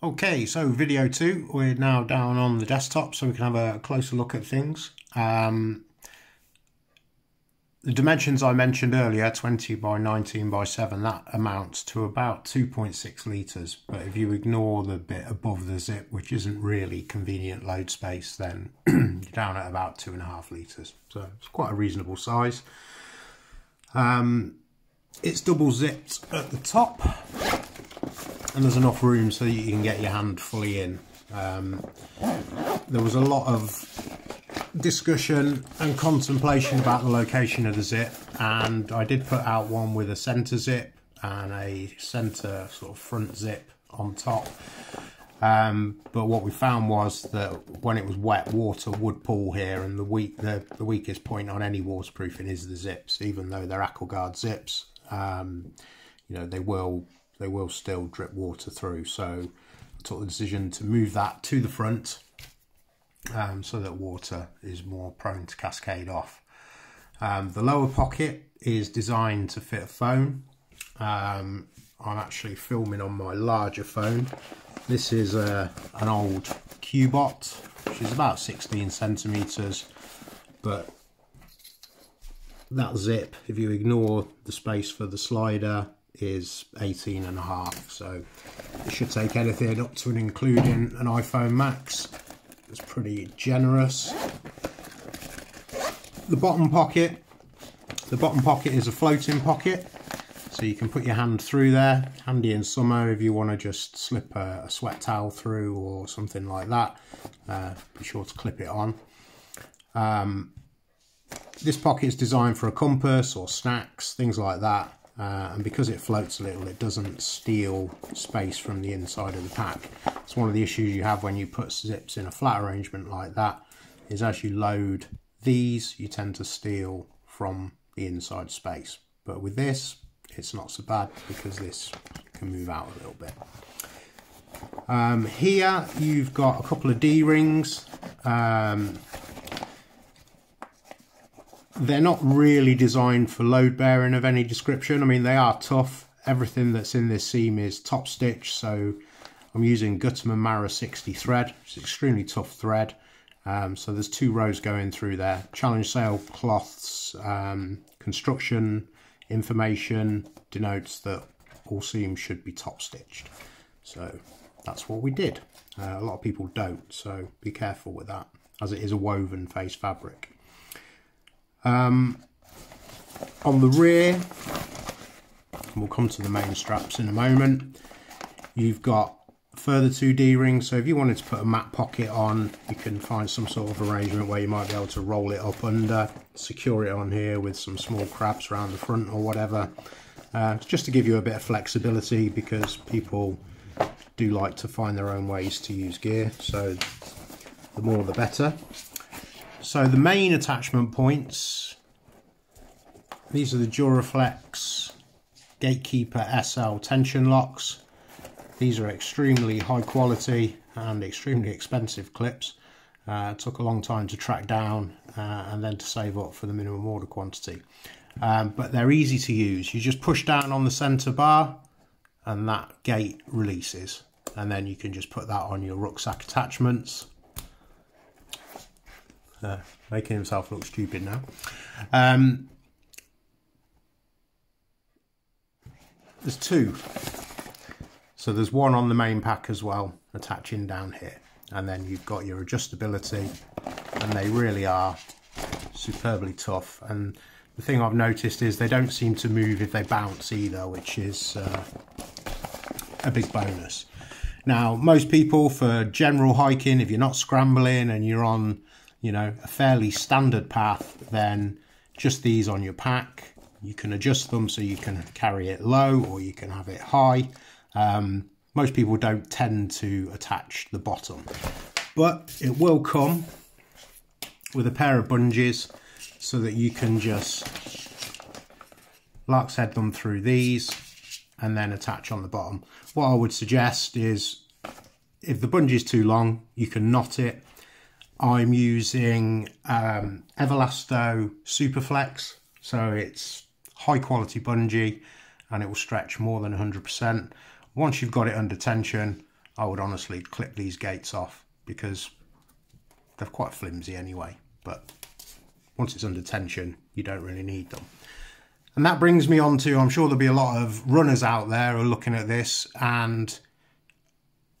Okay, so video 2, we're now down on the desktop so we can have a closer look at things. The dimensions I mentioned earlier, 20 by 19 by 7, that amounts to about 2.6 litres. But if you ignore the bit above the zip, which isn't really convenient load space, then you're down at about 2.5 litres. So it's quite a reasonable size. It's double zipped at the top, and there's enough room so that you can get your hand fully in. There was a lot of discussion and contemplation about the location of the zip, and I did put out one with a centre zip and a centre sort of front zip on top. But what we found was that when it was wet, water would pool here, and the weakest point on any waterproofing is the zips. Even though they're AquaGuard zips, you know, they will still drip water through. So I took the decision to move that to the front, so that water is more prone to cascade off. The lower pocket is designed to fit a phone. I'm actually filming on my larger phone. This is an old Cubot, which is about 16 centimetres, but that zip, if you ignore the space for the slider, is 18.5, so it should take anything up to and including an iPhone Max. It's pretty generous. The bottom pocket is a floating pocket, so you can put your hand through there. Handy in summer if you want to just slip a sweat towel through or something like that. Be sure to clip it on. This pocket is designed for a compass or snacks, things like that. And because it floats a little, it doesn't steal space from the inside of the pack. It's one of the issues you have when you put zips in a flat arrangement like that, is as you load these, you tend to steal from the inside space. But with this, it's not so bad because this can move out a little bit. Here you've got a couple of D-rings. They're not really designed for load bearing of any description. I mean, they are tough. Everything that's in this seam is top stitch, so I'm using Gutermann Mara 60 thread. It's extremely tough thread. So there's 2 rows going through there. Challenge sale cloths, construction information denotes that all seams should be top stitched. So that's what we did. A lot of people don't, so be careful with that, as it is a woven face fabric. On the rear, we'll come to the main straps in a moment, you've got further 2 D-rings, so if you wanted to put a mat pocket on, you can find some sort of arrangement where you might be able to roll it up under, secure it on here with some small crabs around the front or whatever, just to give you a bit of flexibility, because people do like to find their own ways to use gear, so the more the better. So the main attachment points, these are the Duraflex Gatekeeper SL tension locks. These are extremely high quality and extremely expensive clips. Took a long time to track down and then to save up for the minimum order quantity. But they're easy to use. You just push down on the center bar and that gate releases. And then you can just put that on your rucksack attachments. Making himself look stupid now. There's 2. So there's one on the main pack as well, attaching down here. And then you've got your adjustability, and they really are superbly tough. And the thing I've noticed is they don't seem to move if they bounce either, which is a big bonus. Now, most people, for general hiking, if you're not scrambling and you're on, you know, a fairly standard path, then just these on your pack. You can adjust them so you can carry it low or you can have it high. Most people don't tend to attach the bottom, but it will come with a pair of bungees so that you can just lark's head them through these and then attach on the bottom. What I would suggest is, if the bungee is too long, you can knot it. I'm using Everlasto Superflex, so it's high quality bungee and it will stretch more than 100%. Once you've got it under tension, I would honestly clip these gates off because they're quite flimsy anyway, but once it's under tension, you don't really need them. And that brings me on to, I'm sure there'll be a lot of runners out there who are looking at this, and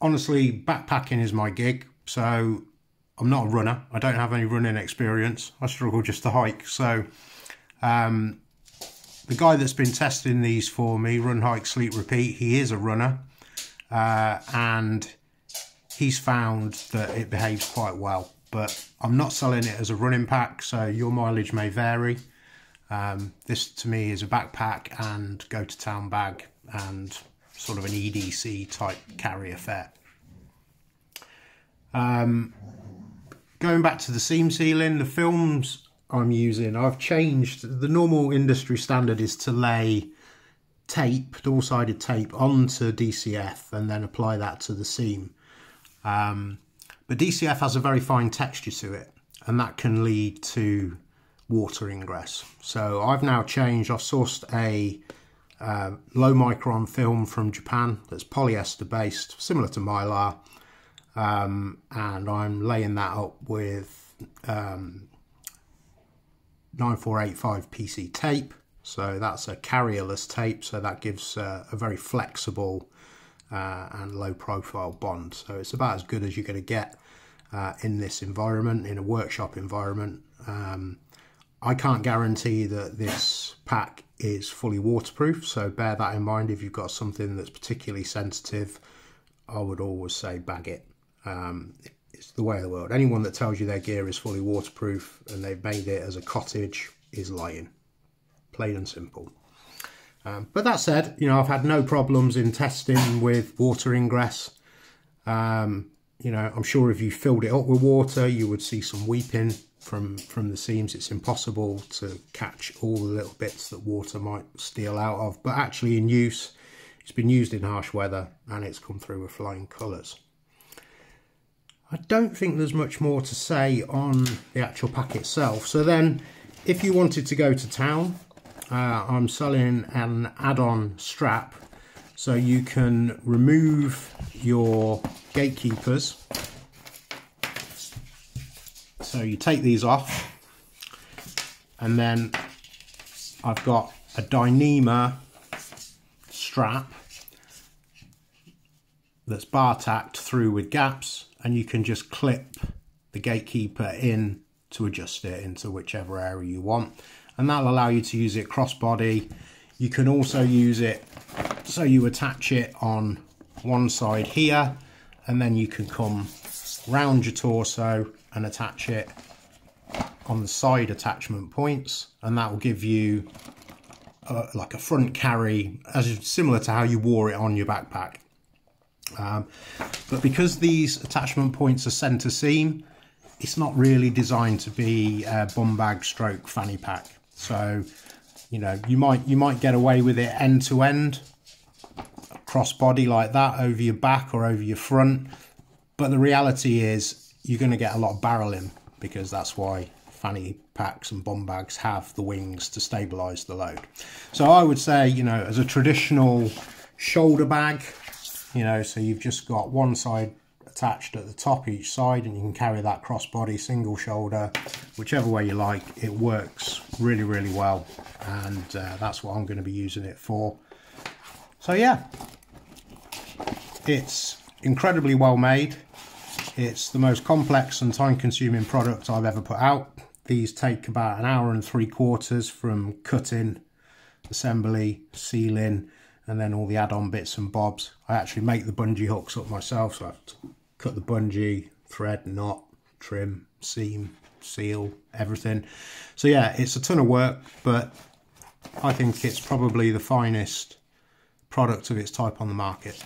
honestly, backpacking is my gig. So I'm not a runner. I don't have any running experience. I struggle just to hike. So the guy that's been testing these for me, Run, Hike, Sleep, Repeat, he is a runner. And he's found that it behaves quite well. But I'm not selling it as a running pack, so your mileage may vary. This to me is a backpack and go to town bag and sort of an EDC type carry affair. Going back to the seam sealing, the films I'm using, I've changed. The normal industry standard is to lay tape, double-sided tape, onto DCF and then apply that to the seam. But DCF has a very fine texture to it, and that can lead to water ingress. So I've now changed. I've sourced a low micron film from Japan that's polyester based, similar to Mylar, and I'm laying that up with 9485 PC tape. So that's a carrierless tape, so that gives a very flexible and low profile bond. So it's about as good as you're going to get in this environment, in a workshop environment. I can't guarantee that this pack is fully waterproof, so bear that in mind. If you've got something that's particularly sensitive, I would always say bag it. It's the way of the world. Anyone that tells you their gear is fully waterproof and they've made it as a cottage is lying. Plain and simple. But that said, you know, I've had no problems in testing with water ingress. You know, I'm sure if you filled it up with water, you would see some weeping from the seams. It's impossible to catch all the little bits that water might steal out of. But actually in use, it's been used in harsh weather and it's come through with flying colours. I don't think there's much more to say on the actual pack itself. So then, if you wanted to go to town, I'm selling an add-on strap, so you can remove your gatekeepers. So you take these off, and then I've got a Dyneema strap that's bar tacked through with gaps, and you can just clip the gatekeeper in to adjust it into whichever area you want, and that'll allow you to use it crossbody. You can also use it so you attach it on one side here, and then you can come round your torso and attach it on the side attachment points, and that will give you like a front carry, as similar to how you wore it on your backpack. But because these attachment points are center seam, it's not really designed to be a bum bag stroke fanny pack. So, you know, you might get away with it end to end, cross body like that over your back or over your front. But the reality is you're going to get a lot of barreling, because that's why fanny packs and bum bags have the wings to stabilize the load. So I would say, you know, as a traditional shoulder bag, you know, so you've just got one side attached at the top each side, and you can carry that crossbody, single shoulder, whichever way you like. It works really, really well, and that's what I'm going to be using it for. So yeah, it's incredibly well made. It's the most complex and time-consuming product I've ever put out. These take about 1 hour and 3/4 from cutting, assembly, sealing, and then all the add-on bits and bobs. I actually make the bungee hooks up myself, so I have to cut the bungee, thread, knot, trim, seam, seal, everything. So yeah, it's a ton of work, but I think it's probably the finest product of its type on the market.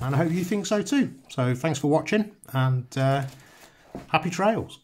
And I hope you think so too. So thanks for watching, and happy trails.